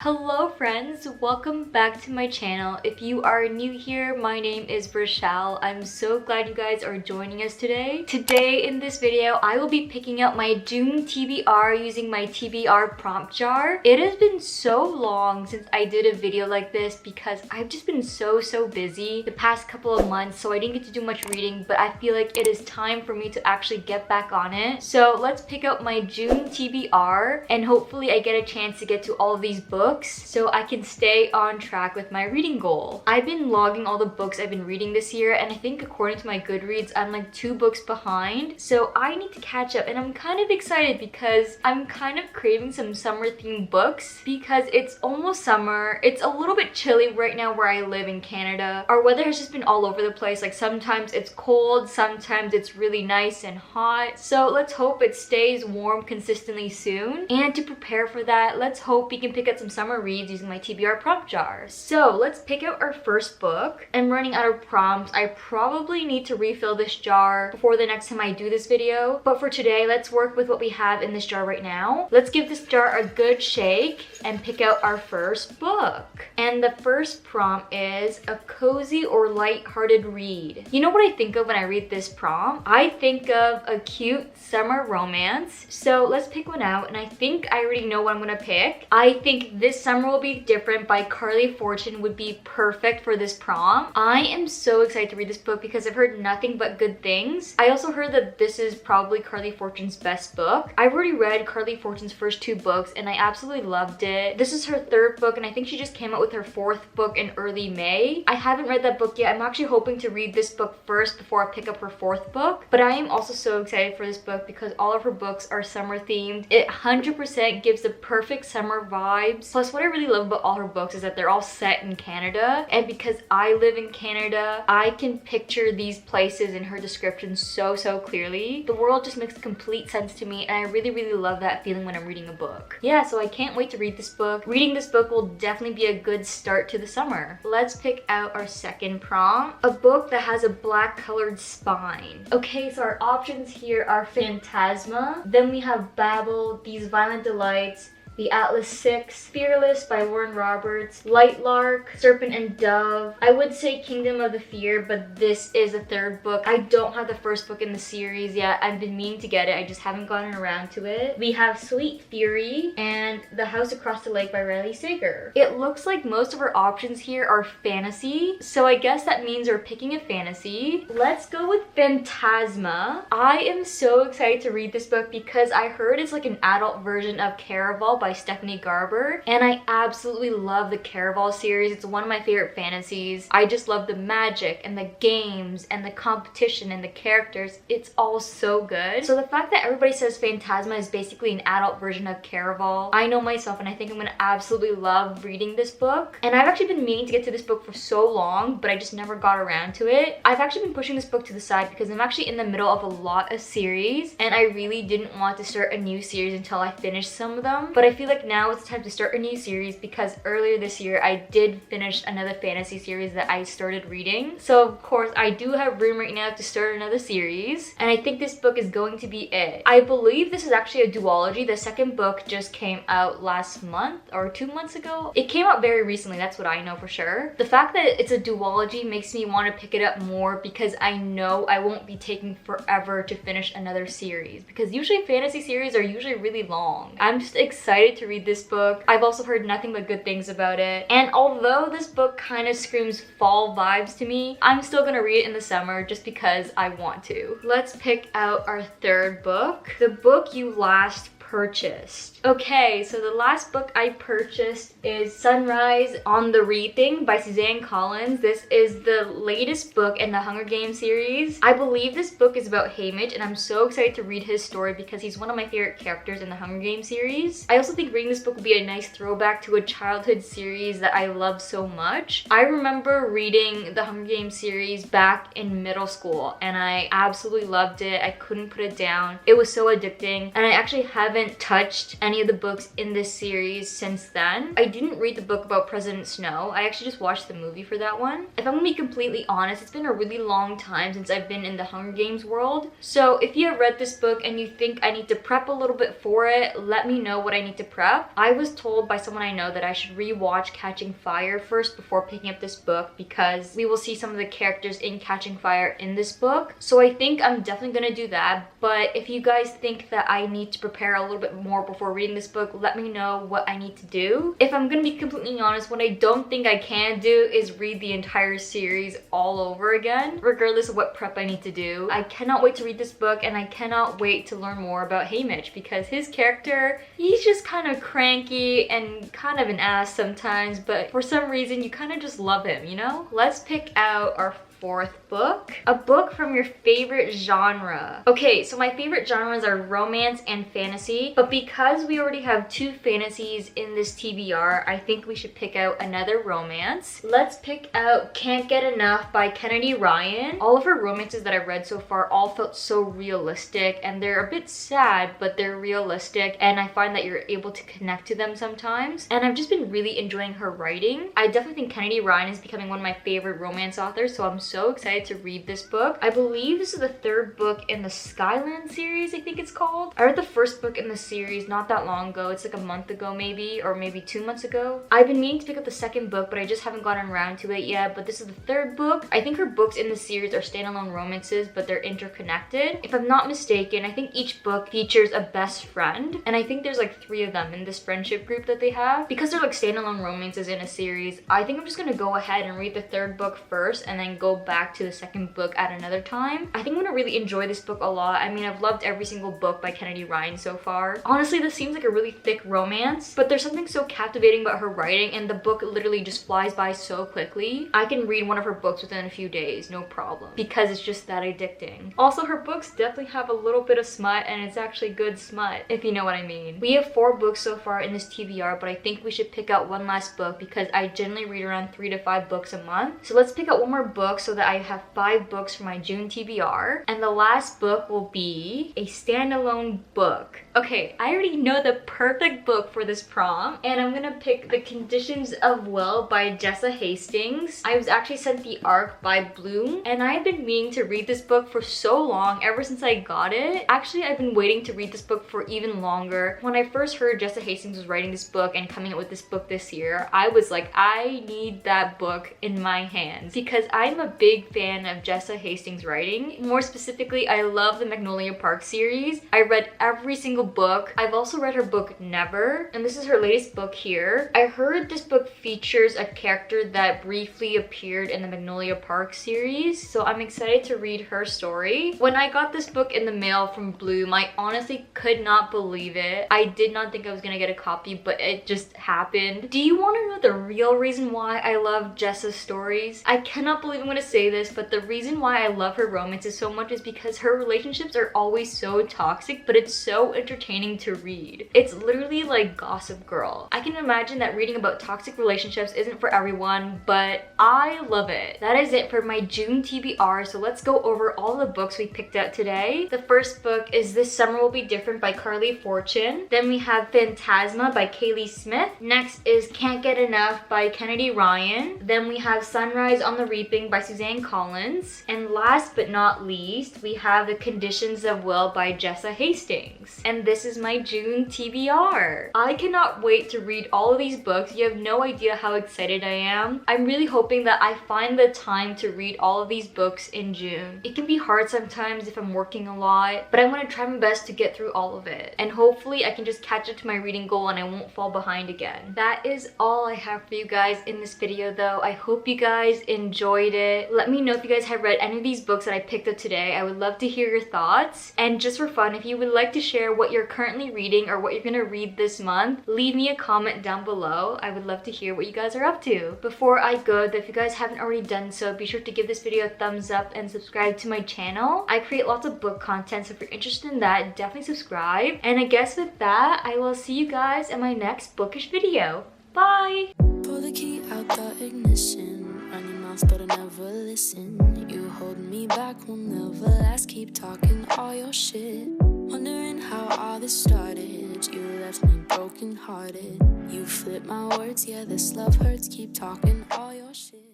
Hello friends, welcome back to my channel. If you are new here, my name is Rachelle. I'm so glad you guys are joining us today. Today in this video, I will be picking out my June TBR using my TBR prompt jar. It has been so long since I did a video like this because I've just been so busy the past couple of months, so I didn't get to do much reading, but I feel like it is time for me to actually get back on it. So let's pick out my June TBR and hopefully I get a chance to get to all of these books so I can stay on track with my reading goal. I've been logging all the books I've been reading this year, and I think according to my Goodreads, I'm like 2 books behind. So I need to catch up, and I'm kind of excited because I'm kind of craving some summer themed books because it's almost summer. It's a little bit chilly right now where I live in Canada. Our weather has just been all over the place. Like sometimes it's cold, sometimes it's really nice and hot. So let's hope it stays warm consistently soon. And to prepare for that, let's hope we can pick up some summer reads using my TBR prompt jar. So let's pick out our first book. I'm running out of prompts. I probably need to refill this jar before the next time I do this video. But for today, let's work with what we have in this jar right now. Let's give this jar a good shake and pick out our first book. And the first prompt is a cozy or light-hearted read. You know what I think of when I read this prompt? I think of a cute summer romance. So let's pick one out, and I think I already know what I'm gonna pick. I think This Summer Will Be Different by Carly Fortune would be perfect for this prompt. I am so excited to read this book because I've heard nothing but good things. I also heard that this is probably Carly Fortune's best book. I've already read Carly Fortune's first 2 books and I absolutely loved it. This is her 3rd book and I think she just came out with her 4th book in early May. I haven't read that book yet. I'm actually hoping to read this book first before I pick up her 4th book. But I am also so excited for this book because all of her books are summer themed. It 100% gives the perfect summer vibes. Plus, what I really love about all her books is that they're all set in Canada. And because I live in Canada, I can picture these places in her description so clearly. The world just makes complete sense to me, and I really love that feeling when I'm reading a book. Yeah, so I can't wait to read this book. Reading this book will definitely be a good start to the summer. Let's pick out our second prompt. A book that has a black colored spine. Okay, so our options here are Phantasma. Then we have Babel, These Violent Delights, The Atlas 6, Fearless by Lauren Roberts, Lightlark, Serpent and Dove. I would say Kingdom of the Fear, but this is the 3rd book. I don't have the 1st book in the series yet. I've been meaning to get it. I just haven't gotten around to it. We have Sweet Fury and The House Across the Lake by Riley Sager. It looks like most of our options here are fantasy, so I guess that means we're picking a fantasy. Let's go with Phantasma. I am so excited to read this book because I heard it's like an adult version of Caraval by Stephanie Garber, and I absolutely love the Caraval series. It's one of my favorite fantasies. I just love the magic and the games and the competition and the characters. It's all so good. So the fact that everybody says Phantasma is basically an adult version of Caraval, I know myself and I think I'm gonna absolutely love reading this book. And I've actually been meaning to get to this book for so long, but I just never got around to it. I've actually been pushing this book to the side because I'm actually in the middle of a lot of series and I really didn't want to start a new series until I finished some of them. But I feel like now it's time to start a new series because earlier this year I did finish another fantasy series that I started reading. So of course I do have room right now to start another series, and I think this book is going to be it. I believe this is actually a duology. The 2nd book just came out last month or 2 months ago. It came out very recently, that's what I know for sure. The fact that it's a duology makes me want to pick it up more because I know I won't be taking forever to finish another series because usually fantasy series are usually really long. I'm just excited to read this book. I've also heard nothing but good things about it. And although this book kind of screams fall vibes to me, I'm still gonna read it in the summer just because I want to. Let's pick out our 3rd book. The book you last purchased. Okay, so the last book I purchased is Sunrise on the Reaping by Suzanne Collins. This is the latest book in the Hunger Games series. I believe this book is about Haymitch, and I'm so excited to read his story because he's one of my favorite characters in the Hunger Games series. I also think reading this book will be a nice throwback to a childhood series that I love so much. I remember reading the Hunger Games series back in middle school, and I absolutely loved it. I couldn't put it down. It was so addicting, and I actually haven't haven't touched any of the books in this series since then. I didn't read the book about President Snow. I actually just watched the movie for that one. If I'm gonna be completely honest, it's been a really long time since I've been in the Hunger Games world. So if you have read this book and you think I need to prep a little bit for it, let me know what I need to prep. I was told by someone I know that I should rewatch Catching Fire first before picking up this book because we will see some of the characters in Catching Fire in this book. So I think I'm definitely gonna do that. But if you guys think that I need to prepare a little bit more before reading this book, let me know what I need to do. If I'm gonna be completely honest, what I don't think I can do is read the entire series all over again, regardless of what prep I need to do. I cannot wait to read this book, and I cannot wait to learn more about Haymitch because his character, he's just kind of cranky and kind of an ass sometimes, but for some reason you kind of just love him, you know? Let's pick out our fourth book. A book from your favorite genre. Okay, so my favorite genres are romance and fantasy, but because we already have 2 fantasies in this TBR, I think we should pick out another romance. Let's pick out Can't Get Enough by Kennedy Ryan. All of her romances that I've read so far all felt so realistic, and they're a bit sad, but they're realistic, and I find that you're able to connect to them sometimes, and I've just been really enjoying her writing. I definitely think Kennedy Ryan is becoming one of my favorite romance authors, so I'm so excited to read this book. I believe this is the 3rd book in the Skyland series, I think it's called. I read the 1st book in the series not that long ago. It's like a month ago maybe, or maybe 2 months ago. I've been meaning to pick up the 2nd book, but I just haven't gotten around to it yet. But this is the 3rd book. I think her books in the series are standalone romances, but they're interconnected. If I'm not mistaken, I think each book features a best friend, and I think there's like 3 of them in this friendship group that they have. Because they're like standalone romances in a series, I think I'm just gonna go ahead and read the 3rd book first and then go back to the 2nd book at another time. I think I'm gonna really enjoy this book a lot. I mean, I've loved every single book by Kennedy Ryan so far. Honestly, this seems like a really thick romance, but there's something so captivating about her writing, and the book literally just flies by so quickly. I can read one of her books within a few days, no problem, because it's just that addicting. Also, her books definitely have a little bit of smut, and it's actually good smut, if you know what I mean. We have 4 books so far in this TBR, but I think we should pick out one last book because I generally read around 3 to 5 books a month. So let's pick out one more book so that I have 5 books for my June TBR. And the last book will be a standalone book. Okay, I already know the perfect book for this prom, and I'm gonna pick The Conditions of Will by Jessa Hastings. I was actually sent the ARC by Bloom, and I've been meaning to read this book for so long, ever since I got it. Actually, I've been waiting to read this book for even longer. When I first heard Jessa Hastings was writing this book and coming out with this book this year, I was like, I need that book in my hands because I'm a big fan of Jessa Hastings' writing. More specifically, I love the Magnolia Park series. I read every single book. I've also read her book Never, and this is her latest book here. I heard this book features a character that briefly appeared in the Magnolia Park series, so I'm excited to read her story. When I got this book in the mail from Bloom, I honestly could not believe it. I did not think I was gonna get a copy, but it just happened. Do you want to know the real reason why I love Jessa's stories? I cannot believe I'm gonna say this, but the reason why I love her romances so much is because her relationships are always so toxic, but it's so entertaining to read. It's literally like Gossip Girl. I can imagine that reading about toxic relationships isn't for everyone, but I love it. That is it for my June TBR, so let's go over all the books we picked out today. The first book is This Summer Will Be Different by Carly Fortune. Then we have Phantasma by Kaylee Smith. Next is Can't Get Enough by Kennedy Ryan. Then we have Sunrise on the Reaping by Suzanne Collins. And last but not least, we have The Conditions of Will by Jessa Hastings. And this is my June TBR. I cannot wait to read all of these books. You have no idea how excited I am. I'm really hoping that I find the time to read all of these books in June. It can be hard sometimes if I'm working a lot, but I'm gonna try my best to get through all of it. And hopefully I can just catch up to my reading goal and I won't fall behind again. That is all I have for you guys in this video though. I hope you guys enjoyed it. Let me know if you guys have read any of these books that I picked up today. I would love to hear your thoughts. And just for fun, if you would like to share what you're currently reading or what you're gonna read this month, leave me a comment down below. I would love to hear what you guys are up to. Before I go, though, if you guys haven't already done so, be sure to give this video a thumbs up and subscribe to my channel. I create lots of book content, so if you're interested in that, definitely subscribe. And I guess with that, I will see you guys in my next bookish video. Bye! Pull the key out the ignition, run your mouth but I never listen. You hold me back, will never last, keep talking all your shit. Wondering how all this started. garbage. You left me broken hearted. You flip my words, yeah, this love hurts. Keep talking all your shit.